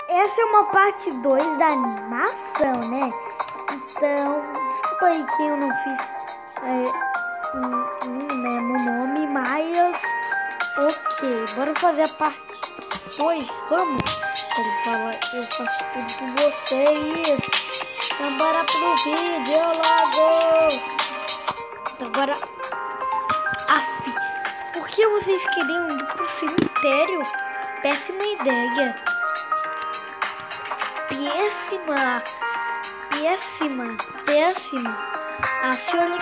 Essa é uma parte 2 da animação, né? Então, desculpa aí que eu não fiz né, no nome, mas ok, bora fazer a parte 2, vamos? Ele fala, eu faço tudo com vocês. Então bora pro vídeo logo. Agora, por que vocês queriam ir pro cemitério? Péssima ideia. Péssima. Olha.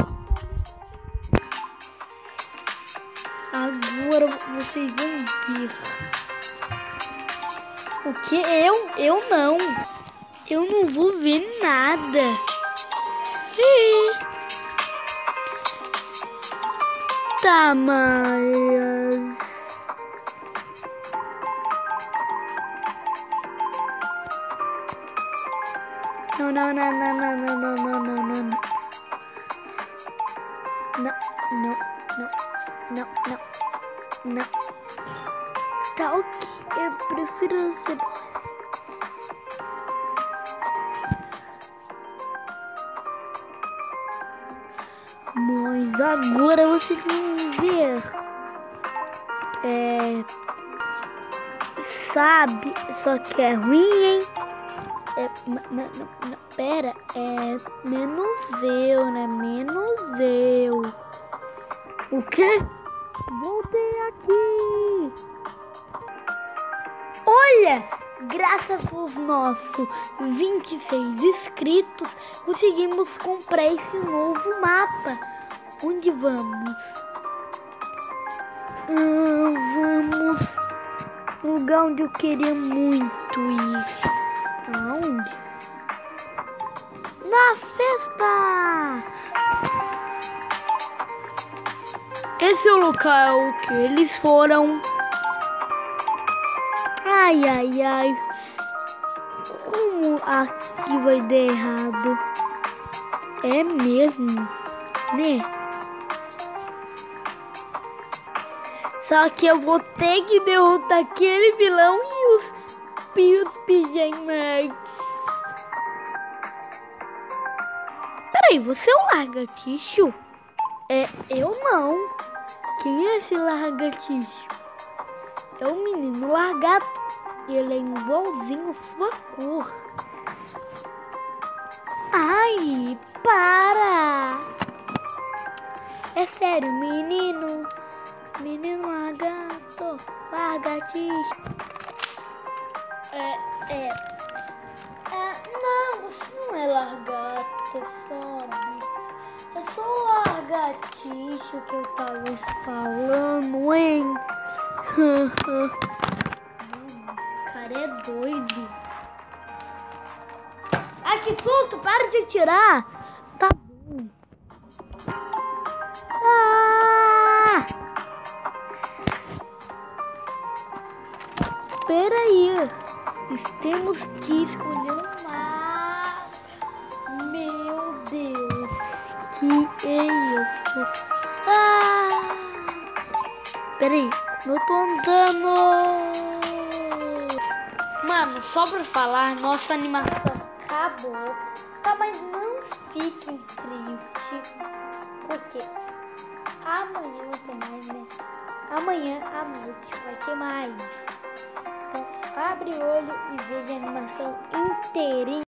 Agora vocês vão ver. O que? Eu não. Eu não vou ver nada. Tá, mas... Não. Tá ok, eu prefiro ser... Mas agora vocês vão ver. Sabe, só que é ruim, hein? Não, pera, menos eu, né? Menos eu. O quê? Voltei aqui. Olha, graças aos nossos 26 inscritos, conseguimos comprar esse novo mapa. Onde vamos? Vamos no lugar onde eu queria muito ir. Aonde? Na festa! Esse é o local que eles foram. Ai. Como aqui vai dar errado? É mesmo, né? Só que eu vou ter que derrotar aquele vilão e os pijamas. Peraí, você é o lagartixo? Eu não. Quem é esse lagartixo? É o menino lagarto. Ele é igualzinho sua cor. Ai, para! É sério, menino lagartixo. Não, você não é lagarto, sabe? É só o lagartixo que eu tava falando, hein? Esse cara é doido. Ai, que susto! Para de atirar! Tá bom. Peraí. Temos que escolher um mapa. Meu Deus. Que é isso? Peraí. Eu tô andando. Mano, só pra falar, nossa animação acabou. Tá, mas não fiquem tristes. Porque amanhã vai ter mais, né? Amanhã à noite vai ter mais. Então, abre o olho e veja a animação inteirinha.